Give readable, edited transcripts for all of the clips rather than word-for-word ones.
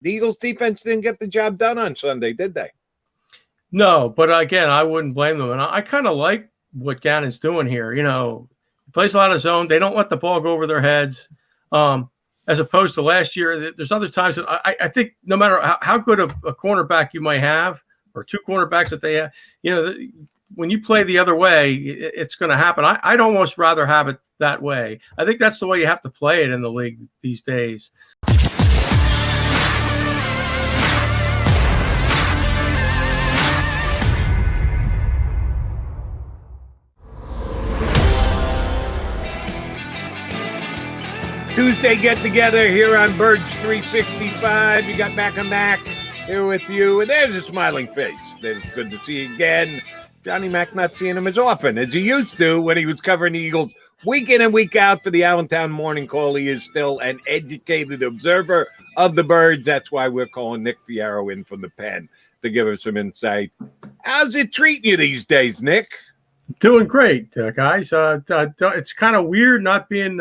The Eagles defense didn't get the job done on Sunday, did they? No, but again, I wouldn't blame them. And I kind of like what Gannon's doing here. You know, he plays a lot of zone. They don't let the ball go over their heads. As opposed to last year, there's other times that I think no matter how good of a cornerback you might have, or two cornerbacks that they have, you know, when you play the other way, it's going to happen. I'd almost rather have it that way. I think that's the way you have to play it in the league these days. Tuesday get-together here on Birds 365. You got Mac and Mac here with you. And there's a smiling face. It's good to see you again. Johnny Mac not seeing him as often as he used to when he was covering the Eagles week in and week out for the Allentown Morning Call. He is still an educated observer of the Birds. That's why we're calling Nick Fierro in from the pen to give us some insight. How's it treating you these days, Nick? Doing great, guys. It's kind of weird not being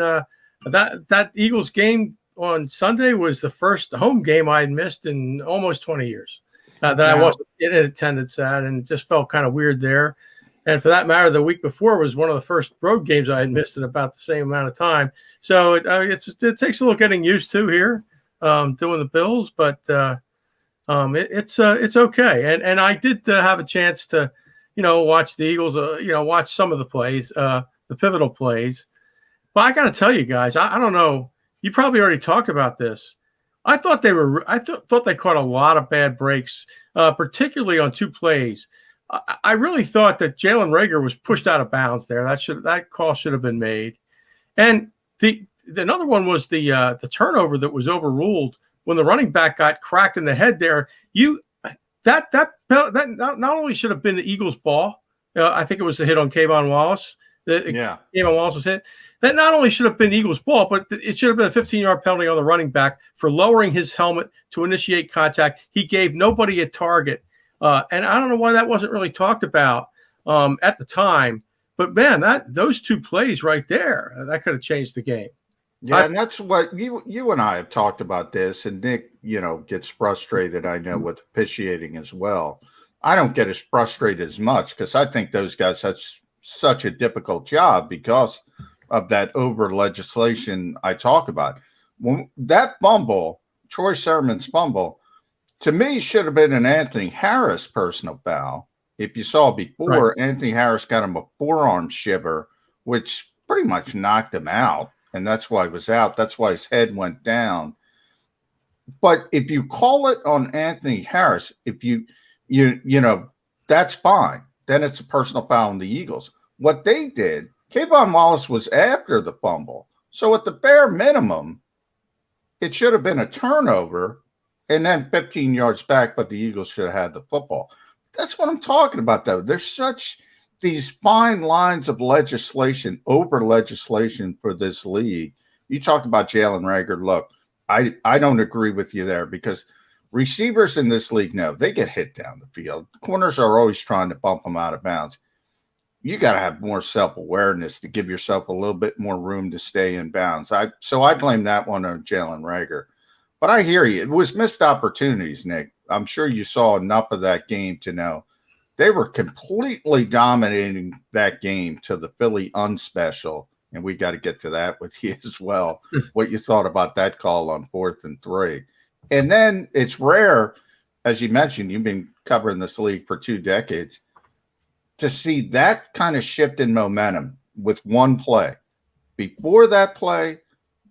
that Eagles game on Sunday was the first home game I had missed in almost 20 years that I wasn't in attendance at, and it just felt kind of weird there. And for that matter, the week before was one of the first road games I had missed in about the same amount of time. So it takes a little getting used to here, doing the Bills, but it's okay. And I did have a chance to, watch the Eagles, watch some of the plays, the pivotal plays. But I got to tell you guys, I don't know. You probably already talked about this. I thought they caught a lot of bad breaks, particularly on two plays. I really thought that Jalen Reagor was pushed out of bounds there. That call should have been made. And the another one was the turnover that was overruled when the running back got cracked in the head there. That not only should have been the Eagles' ball. I think it was the hit on Kayvon Wallace. Kayvon Wallace was hit. That not only should have been Eagles' ball, but it should have been a 15-yard penalty on the running back for lowering his helmet to initiate contact. He gave nobody a target. And I don't know why that wasn't really talked about at the time. But, man, those two plays right there, that could have changed the game. Yeah, and that's what you and I have talked about this, and Nick, gets frustrated, I know, with officiating as well. I don't get as frustrated as much because I think those guys have such a difficult job because of that over legislation I talk about. When that fumble, Troy Sermon's fumble, to me should have been an Anthony Harris personal foul. If you saw before, right. Anthony Harris got him a forearm shiver, which pretty much knocked him out, and that's why he was out. That's why his head went down. But if you call it on Anthony Harris, if you that's fine. Then it's a personal foul on the Eagles. What they did, Kayvon Wallace was after the fumble. So at the bare minimum, it should have been a turnover and then 15 yards back, but the Eagles should have had the football. That's what I'm talking about, though. There's these fine lines of legislation, over legislation for this league. You talk about Jalen Reagor. Look, I don't agree with you there because receivers in this league know they get hit down the field. Corners are always trying to bump them out of bounds. You got to have more self-awareness to give yourself a little bit more room to stay in bounds. So I blame that one on Jalen Reagor. But I hear you. It was missed opportunities, Nick. I'm sure you saw enough of that game to know they were completely dominating that game to the Philly unspecial. And we got to get to that with you as well. What you thought about that call on 4th and 3. And then it's rare, as you mentioned, you've been covering this league for 2 decades, to see that kind of shift in momentum with one play. Before that play,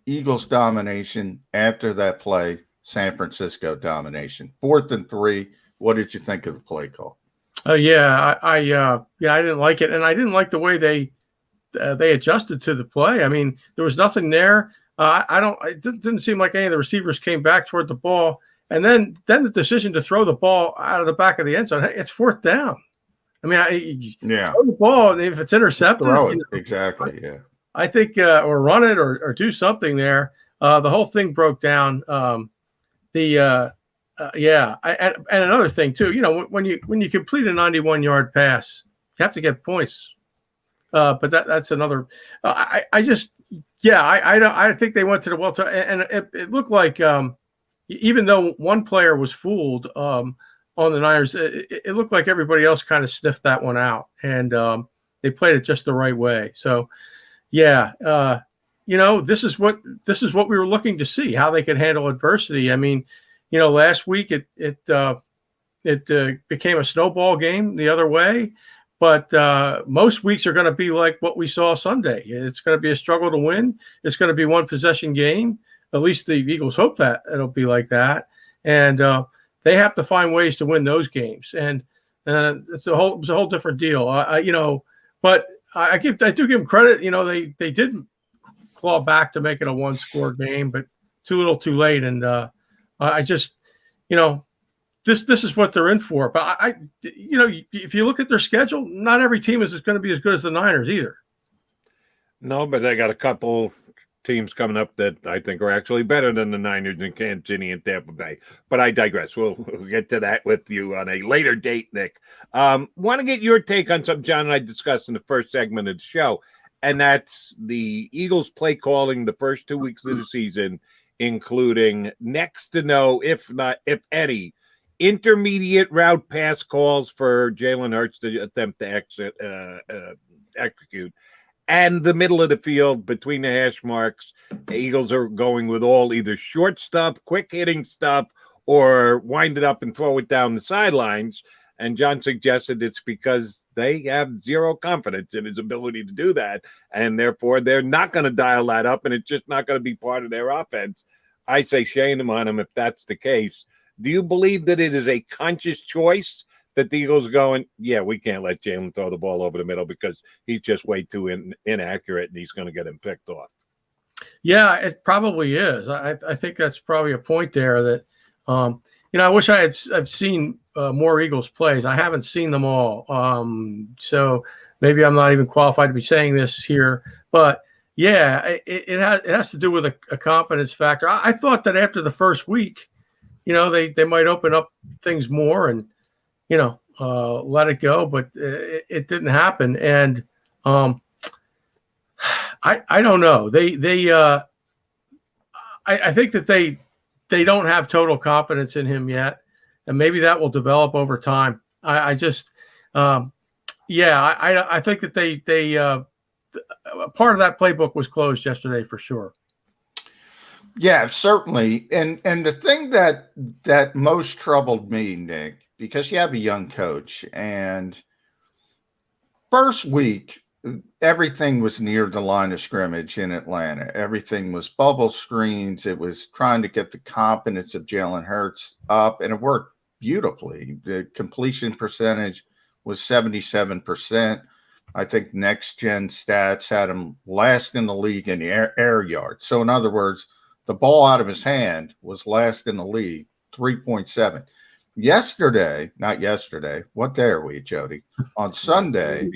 Eagles domination. After that play, San Francisco domination. 4th and 3. What did you think of the play call? I didn't like it, and I didn't like the way they adjusted to the play. I mean, there was nothing there. It didn't seem like any of the receivers came back toward the ball, and then the decision to throw the ball out of the back of the end zone. Hey, it's 4th down. I mean, throw the ball, and if it's intercepted, throw it. Exactly. Yeah. I think or run it or do something there. The whole thing broke down. And another thing too. When you complete a 91-yard pass, you have to get points. But that's another. I think they went to the well, and it looked like even though one player was fooled on the Niners, it looked like everybody else kind of sniffed that one out, and they played it just the right way. So, yeah, this is what we were looking to see, how they could handle adversity. I mean, last week it became a snowball game the other way, but most weeks are going to be like what we saw Sunday. It's going to be a struggle to win. It's going to be one possession game. At least the Eagles hope that it'll be like that, and they have to find ways to win those games. And it's a whole different deal. But I do give them credit. They did claw back to make it a one-score game, but too little, too late. And I just, this is what they're in for. But if you look at their schedule, not every team is going to be as good as the Niners either. No, but they got a couple teams coming up that I think are actually better than the Niners in Kansas City and Tampa Bay. But I digress. We'll get to that with you on a later date, Nick. Want to get your take on something John and I discussed in the first segment of the show, and that's the Eagles play calling the first 2 weeks of the season, including next to no, if any, intermediate route pass calls for Jalen Hurts to attempt to execute. And the middle of the field between the hash marks, the Eagles are going with all either short stuff, quick hitting stuff, or wind it up and throw it down the sidelines. And John suggested it's because they have zero confidence in his ability to do that. And therefore, they're not going to dial that up, and it's just not going to be part of their offense. I say shame on them if that's the case. Do you believe that it is a conscious choice that the Eagles going, yeah, we can't let Jalen throw the ball over the middle because he's just way too inaccurate and he's going to get him picked off? Yeah, it probably is. I think that's probably a point there that, I wish I've seen more Eagles plays. I haven't seen them all. So maybe I'm not even qualified to be saying this here, but yeah, it has to do with a confidence factor. I thought that after the first week, they might open up things more and, let it go, but it didn't happen. And I don't know. I think that they don't have total confidence in him yet, and maybe that will develop over time. I think that they part of that playbook was closed yesterday for sure. Yeah, certainly. And the thing that most troubled me, Nick, because you have a young coach, and first week, everything was near the line of scrimmage in Atlanta. Everything was bubble screens. It was trying to get the confidence of Jalen Hurts up, and it worked beautifully. The completion percentage was 77%. I think Next Gen Stats had him last in the league in air yards. So in other words, the ball out of his hand was last in the league, 3.7. Not yesterday. What day are we, Jody? On Sunday.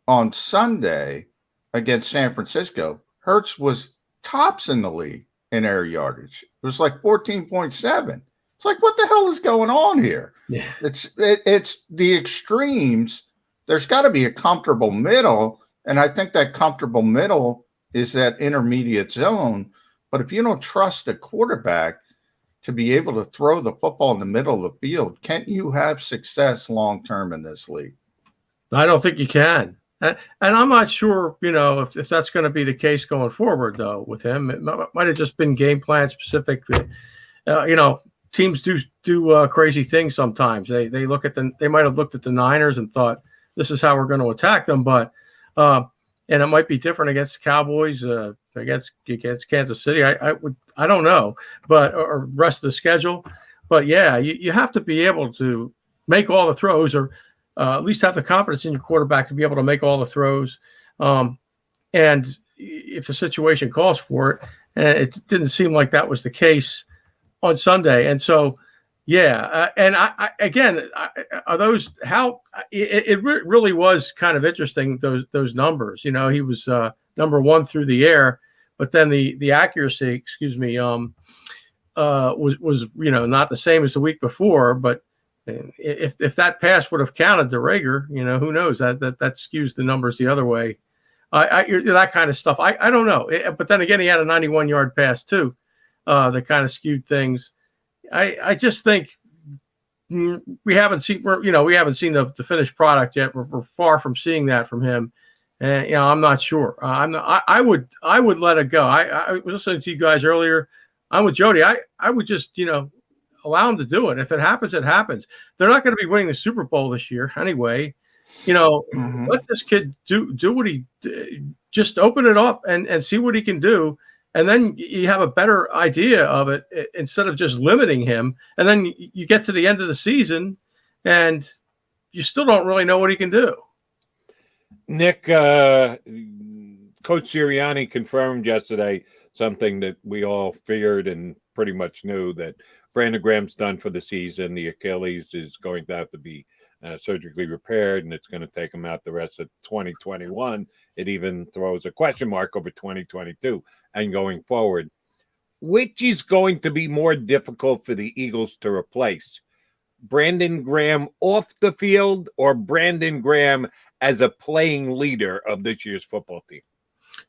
On Sunday against San Francisco, Hurts was tops in the league in air yardage. It was like 14.7. It's like, what the hell is going on here? Yeah. It's the extremes. There's got to be a comfortable middle, and I think that comfortable middle is that intermediate zone. But if you don't trust a quarterback to be able to throw the football in the middle of the field, can't you have success long-term in this league? I don't think you can. And I'm not sure, if that's going to be the case going forward, though, with him. It might have just been game plan specific. That, teams do crazy things sometimes. They might have looked at the Niners and thought, this is how we're going to attack them. But and it might be different against the Cowboys, against Kansas City. I don't know, or rest of the schedule. But yeah, you have to be able to make all the throws, or at least have the confidence in your quarterback to be able to make all the throws. And if the situation calls for it, and it didn't seem like that was the case on Sunday. And so, yeah. And are those how it really was kind of interesting, those numbers. He was number one through the air, but then the accuracy, was not the same as the week before. But if that pass would have counted to Rager, who knows, that skews the numbers the other way. That kind of stuff. I don't know. But then again, he had a 91-yard pass too, that kind of skewed things. I just think we haven't seen the finished product yet. We're far from seeing that from him, and I'm not sure. I would let it go. I was listening to you guys earlier. I'm with Jody. I would just allow him to do it. If it happens, it happens. They're not going to be winning the Super Bowl this year anyway. Let this kid do what he just open it up and see what he can do. And then you have a better idea of it instead of just limiting him. And then you get to the end of the season and you still don't really know what he can do. Nick, Coach Sirianni confirmed yesterday something that we all feared and pretty much knew, that Brandon Graham's done for the season. The Achilles is going to have to be surgically repaired, and it's going to take him out the rest of 2021. It even throws a question mark over 2022 and going forward. Which is going to be more difficult for the Eagles to replace? Brandon Graham off the field or Brandon Graham as a playing leader of this year's football team?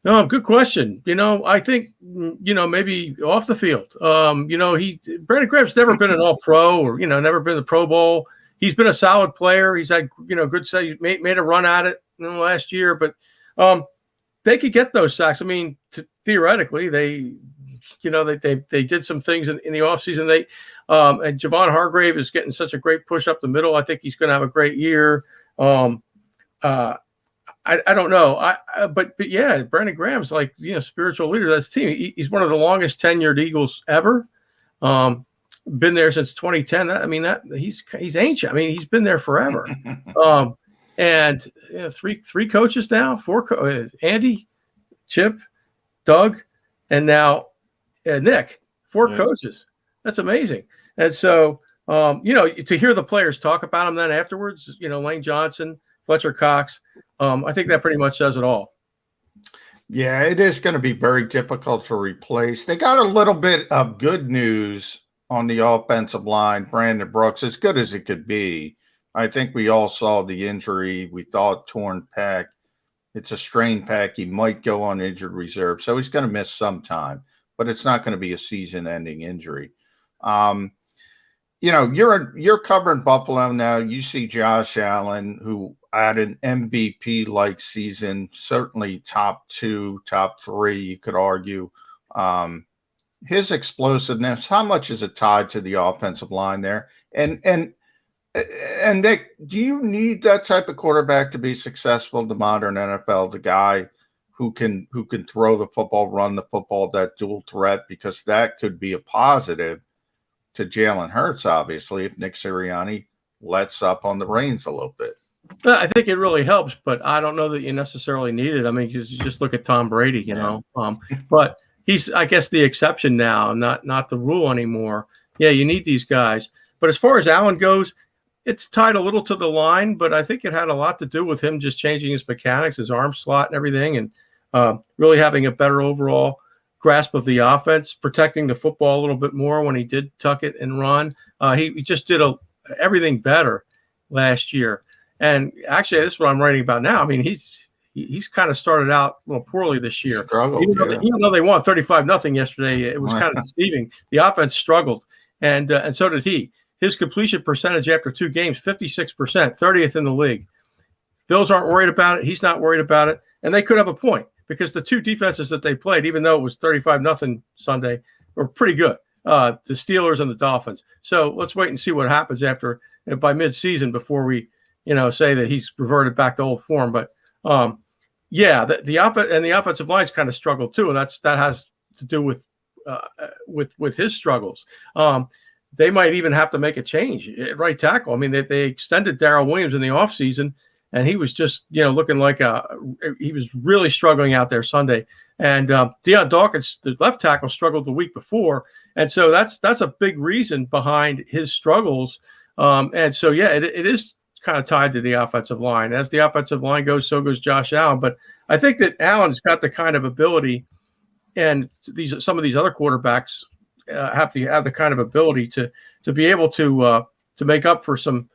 No, good question. I think, maybe off the field. Brandon Graham's never been an all-pro or, never been in the Pro Bowl. He's been a solid player. He's had, good say. He made a run at it last year, but they could get those sacks. I mean, theoretically, they did some things in the offseason. And Javon Hargrave is getting such a great push up the middle. I think he's going to have a great year. I don't know. But yeah, Brandon Graham's like, spiritual leader of this team. He's one of the longest tenured Eagles ever. Been there since 2010. He's ancient. I mean, he's been there forever. And three coaches now, Andy, Chip, Doug, and now Nick. Four coaches. That's amazing. And so, to hear the players talk about him then afterwards, Lane Johnson, Fletcher Cox, I think that pretty much says it all. Yeah, it is going to be very difficult to replace. They got a little bit of good news on the offensive line. Brandon Brooks, as good as it could be. I think we all saw the injury. We thought torn pec. It's a strained pec. He might go on injured reserve, so he's going to miss some time, but it's not going to be a season-ending injury. You're covering Buffalo now. You see Josh Allen, who had an MVP-like season, certainly top 2, top 3, you could argue. His explosiveness, how much is it tied to the offensive line there? And Nick, do you need that type of quarterback to be successful in the modern NFL? The guy who can throw the football, run the football, that dual threat, because that could be a positive to Jalen Hurts, obviously, if Nick Sirianni lets up on the reins a little bit. I think it really helps, but I don't know that you necessarily need it. I mean, because you just look at Tom Brady, but he's, I guess, the exception now, not the rule anymore. Yeah, you need these guys. But as far as Allen goes, it's tied a little to the line, but I think it had a lot to do with him just changing his mechanics, his arm slot and everything, and really having a better overall grasp of the offense, protecting the football a little bit more when he did tuck it and run. He just did everything better last year. And actually, this is what I'm writing about now. I mean, he's kind of started out a little poorly this year. Even though they won 35-0 yesterday, it was kind of deceiving. The offense struggled, and so did he. His completion percentage after 2 games, 56%, 30th in the league. Bills aren't worried about it. He's not worried about it. And they could have a point because the 2 defenses that they played, even though it was 35-0 Sunday, were pretty good, the Steelers and the Dolphins. So let's wait and see what happens by midseason before we say that he's reverted back to old form. But the offensive line's kind of struggled too, and that has to do with his struggles. They might even have to make a change at right tackle. I mean, they extended Darrell Williams in the offseason, and he was just looking like he was really struggling out there Sunday. And Deion Dawkins, the left tackle, struggled the week before, and so that's a big reason behind his struggles. And so it is kind of tied to the offensive line. As the offensive line goes, so goes Josh Allen. But I think that Allen's got the kind of ability, and some of these other quarterbacks have the kind of ability to be able to make up for some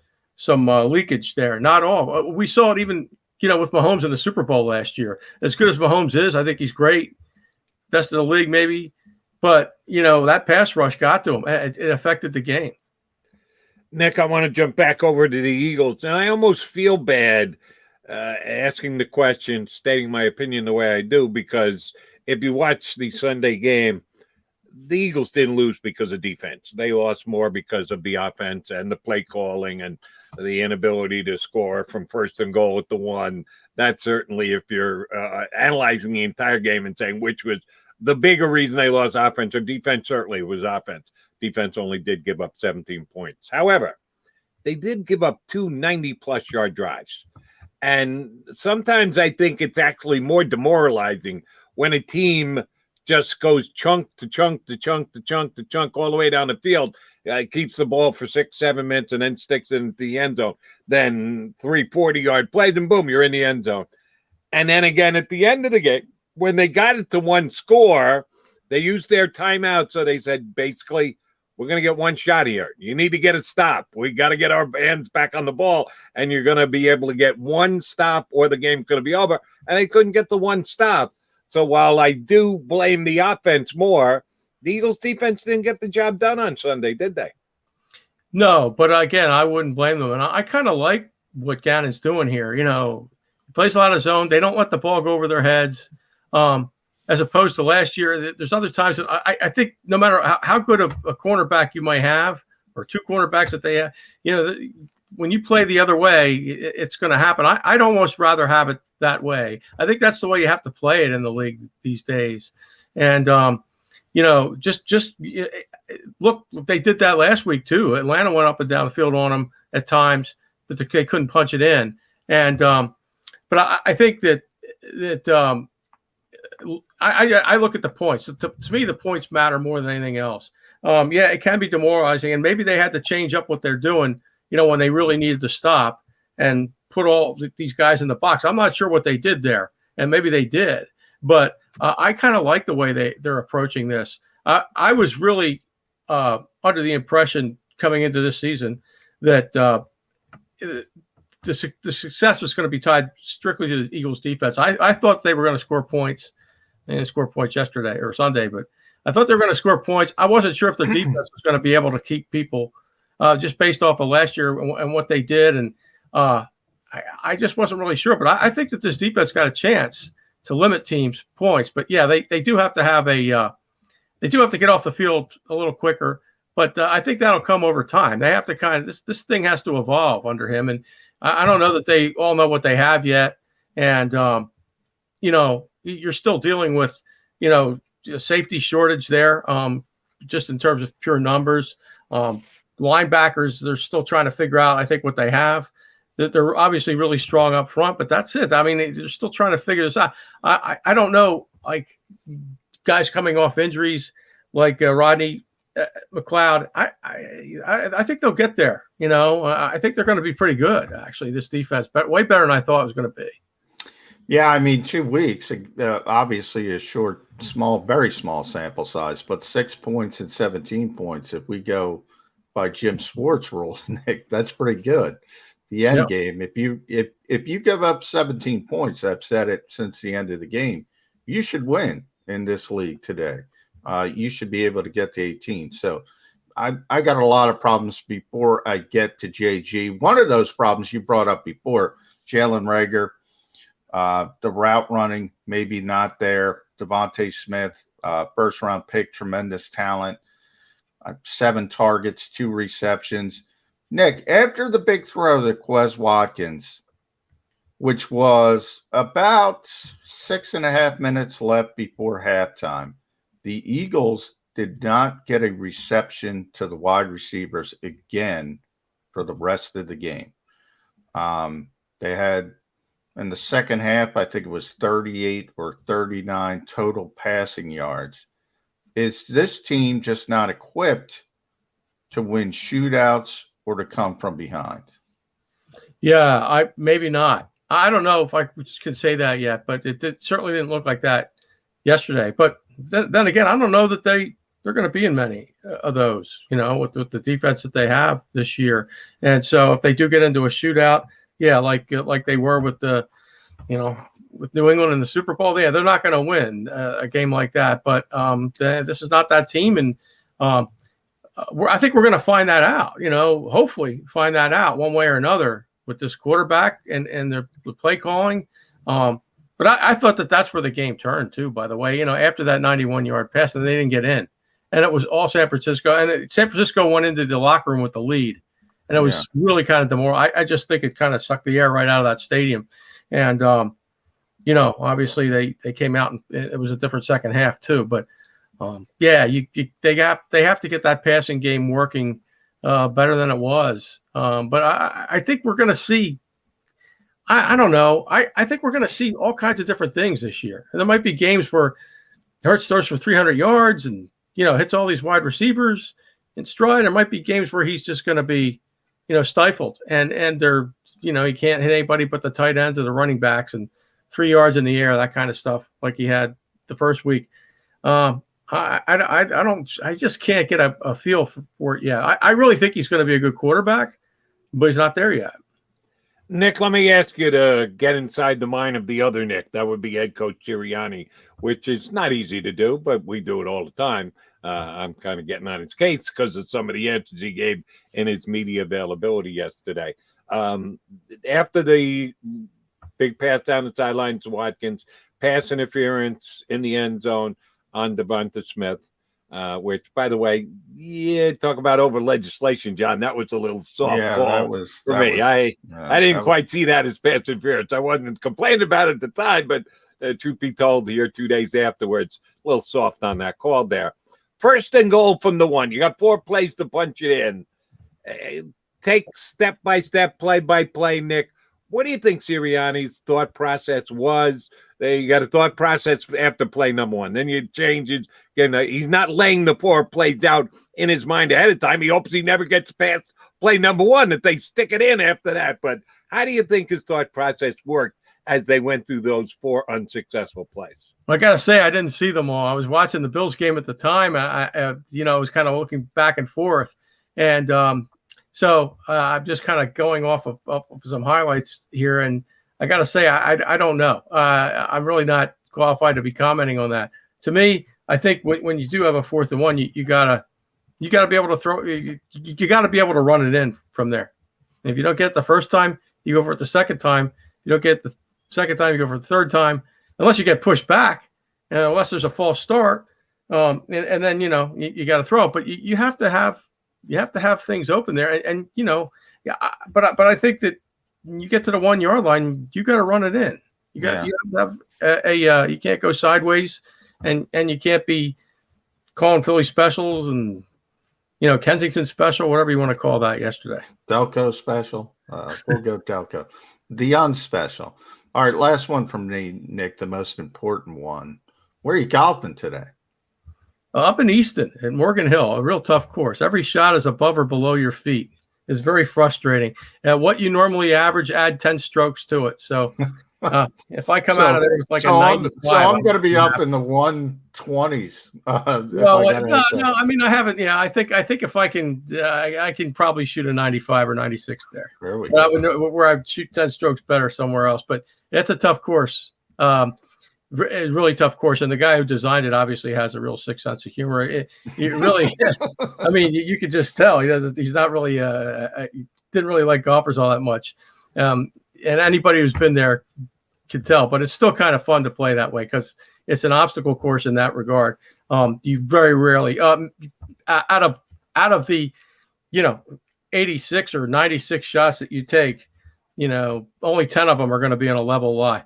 leakage there. Not all. We saw it even with Mahomes in the Super Bowl last year. As good as Mahomes is, I think he's great, best in the league maybe. but that pass rush got to him. It affected the game. Nick, I want to jump back over to the Eagles, and I almost feel bad asking the question, stating my opinion the way I do, because if you watch the Sunday game, the Eagles didn't lose because of defense. They lost more because of the offense and the play calling and the inability to score from first and goal at the 1. That certainly, if you're analyzing the entire game and saying which was the bigger reason they lost, offense or defense, certainly it was offense. Defense only did give up 17 points. However, they did give up 2 90-plus yard drives. And sometimes I think it's actually more demoralizing when a team just goes chunk to chunk to chunk to chunk to chunk all the way down the field, keeps the ball for 6-7 minutes and then sticks in the end zone. Then 3 40-yard plays and boom, you're in the end zone. And then again at the end of the game, when they got it to 1 score, they used their timeout. So they said, basically, we're going to get 1 shot here. You need to get a stop. We got to get our hands back on the ball, and you're going to be able to get 1 stop or the game's going to be over. And they couldn't get the 1 stop. So while I do blame the offense more, the Eagles defense didn't get the job done on Sunday, did they? No, but again, I wouldn't blame them. And I kind of like what Gannon's doing here. He plays a lot of zone. They don't let the ball go over their heads. As opposed to last year, there's other times that I think no matter how good of a cornerback you might have, or 2 cornerbacks that they have, when you play the other way, it's going to happen. I'd almost rather have it that way. I think that's the way you have to play it in the league these days. And, just look, they did that last week too. Atlanta went up and down the field on them at times, but they couldn't punch it in. And, but I think that I look at the points. To me, the points matter more than anything else. It can be demoralizing, and maybe they had to change up what they're doing, when they really needed to stop and put all these guys in the box. I'm not sure what they did there, and maybe they did, but I kind of like the way they're approaching this. I was really under the impression coming into this season that the success was going to be tied strictly to the Eagles defense. I thought they were going to score points. They didn't score points yesterday or Sunday, but I thought they were going to score points. I wasn't sure if the defense was going to be able to keep people just based off of last year and what they did. And I just wasn't really sure. But I think that this defense got a chance to limit teams' points. But yeah, they do have to have they do have to get off the field a little quicker. But I think that'll come over time. They have to this thing has to evolve under him. And I don't know that they all know what they have yet. And, you're still dealing with, safety shortage there, just in terms of pure numbers. Linebackers, they're still trying to figure out, I think, what they have. They're obviously really strong up front, but that's it. I mean, they're still trying to figure this out. I don't know, like guys coming off injuries like Rodney McLeod. I think they'll get there. I think they're going to be pretty good, actually, this defense, but way better than I thought it was going to be. Yeah, I mean, 2 weeks, obviously a short, very small sample size, but 6 points and 17 points. If we go by Jim Schwartz rules, Nick, that's pretty good. The end game, if you give up 17 points, I've said it since the end of the game, you should win in this league today. You should be able to get to 18. So I got a lot of problems before I get to JG. One of those problems you brought up before, Jalen Reagor. The route running, maybe not there. Devontae Smith, first round pick, tremendous talent. 7 targets, 2 receptions. Nick, after the big throw to Quez Watkins, which was about 6.5 minutes left before halftime, the Eagles did not get a reception to the wide receivers again for the rest of the game. They had, in the second half, I think it was 38 or 39 total passing yards. Is this team just not equipped to win shootouts or to come from behind? Yeah, maybe not. I don't know if I can say that yet, but it certainly didn't look like that yesterday. But then again, I don't know that they're going to be in many of those, with the defense that they have this year. And so if they do get into a shootout, yeah, like they were with the with New England in the Super Bowl, they're not going to win a game like that. But this is not that team, and I think we're going to find that out. Hopefully find that out one way or another with this quarterback and the play calling. But I thought that's where the game turned too. By the way, after that 91-yard pass, and they didn't get in, and it was all San Francisco. And San Francisco went into the locker room with the lead, and it was really kind of demoralizing. I just think it kind of sucked the air right out of that stadium. And obviously they came out and it was a different second half too. But they have to get that passing game working better than it was. But I think we're going to see. I don't know. I think we're going to see all kinds of different things this year. And there might be games where Hurts throws for 300 yards and hits all these wide receivers in stride. There might be games where he's just going to be stifled and they're he can't hit anybody but the tight ends or the running backs and 3 yards in the air, that kind of stuff like he had the first week. I just can't get a feel for it yet. I really think he's going to be a good quarterback, but he's not there yet. Nick, let me ask you to get inside the mind of the other Nick. That would be head coach Sirianni, which is not easy to do, but we do it all the time. I'm kind of getting on his case because of some of the answers he gave in his media availability yesterday. After the big pass down the sidelines to Watkins, pass interference in the end zone on Devonta Smith, which, by the way, talk about over legislation, John. That was a little soft call for me. I didn't quite see that as pass interference. I wasn't complaining about it at the time, but truth be told, here 2 days afterwards, a little soft on that call there. First and goal from the 1. You got 4 plays to punch it in. Take step by step, play by play, Nick. What do you think Sirianni's thought process was? You got a thought process after play number 1. Then you change it. He's not laying the 4 plays out in his mind ahead of time. He hopes he never gets past play number 1, that they stick it in after that. But how do you think his thought process worked as they went through those 4 unsuccessful plays? Well, I got to say, I didn't see them all. I was watching the Bills game at the time. I was kind of looking back and forth. And so I'm just kind of going off of some highlights here. And I got to say, I don't know. I'm really not qualified to be commenting on that. To me, I think when you do have a 4th and 1, you gotta be able to throw. You got to be able to run it in from there. And if you don't get it the first time, you go for it the second time. If you don't get it the second time, you go for the third time. Unless you get pushed back, and unless there's a false start, and then you got to throw it. But you have to have things open there, but I think that when you get to the 1 yard line, you got to run it in. You have to have you can't go sideways, and you can't be calling Philly specials and Kensington special, whatever you want to call that yesterday. Delco special. We'll go Delco. The unspecial. All right, last one from me, Nick, the most important one. Where are you golfing today? Up in Easton at Morgan Hill, a real tough course. Every shot is above or below your feet. It's very frustrating. At what you normally average, add 10 strokes to it. So if I come out of there with like a 95. So I'm going to be up in the 120s. No, I mean, I haven't. I think if I can probably shoot a 95 or 96 there. There we go. Where I shoot 10 strokes better somewhere else. But it's a tough course. It's a really tough course, and the guy who designed it obviously has a real sick sense of humor. It really, I mean, you could just tell he's not really, he didn't really like golfers all that much, and anybody who's been there can tell. But it's still kind of fun to play that way because it's an obstacle course in that regard. You very rarely, out of the, 86 or 96 shots that you take, only 10 of them are going to be in a level lie.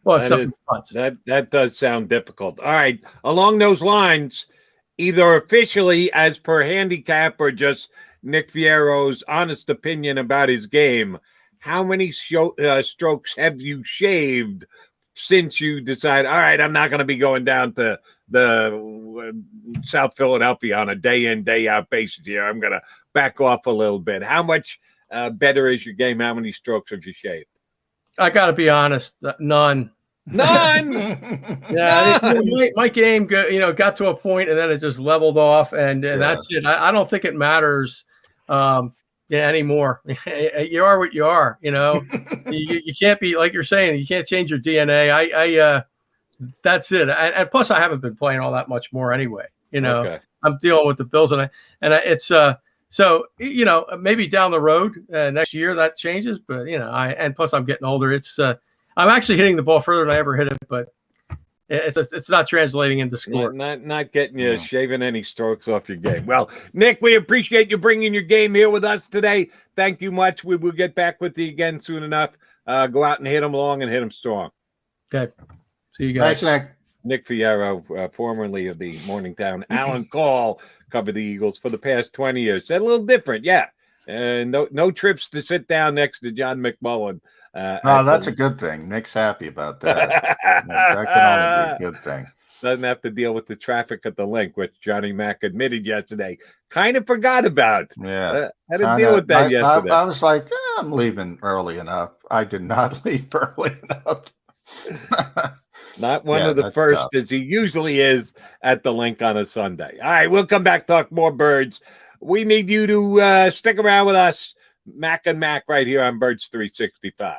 Well, that does sound difficult. All right. Along those lines, either officially as per handicap or just Nick Fierro's honest opinion about his game, how many strokes have you shaved since you decide, all right, I'm not going to be going down to the South Philadelphia on a day in, day out basis here. I'm going to back off a little bit. How much better is your game? How many strokes have you shaved? I got to be honest, none. None. Yeah, my game, got to a point and then it just leveled off, and that's it. I don't think it matters. anymore. You are what you are. You can't be, like you're saying, you can't change your DNA. That's it. And plus, I haven't been playing all that much more anyway. Okay. I'm dealing with the Bills, and it's so maybe down the road next year that changes. But and plus I'm getting older. It's I'm actually hitting the ball further than I ever hit it, but it's not translating into score. Not getting you shaving any strokes off your game. Well, Nick, we appreciate you bringing your game here with us today. Thank you much. We will get back with you again soon enough. Go out and hit them long and hit them strong. Okay. See you guys. Thanks, Nick. Nick Fierro, formerly of the Morningtown Allen Call, covered the Eagles for the past 20 years. A little different, yeah. And no trips to sit down next to John McMullen. No, that's a good thing. Nick's happy about that. That can only be a good thing. Doesn't have to deal with the traffic at the link, which Johnny Mack admitted yesterday. Kind of forgot about. Yeah. Had to deal with that yesterday. I was like, I'm leaving early enough. I did not leave early enough. Not one of the first, tough, as he usually is at the link on a Sunday. All right, we'll come back, talk more Birds. We need you to stick around with us, Mac and Mac, right here on Birds 365.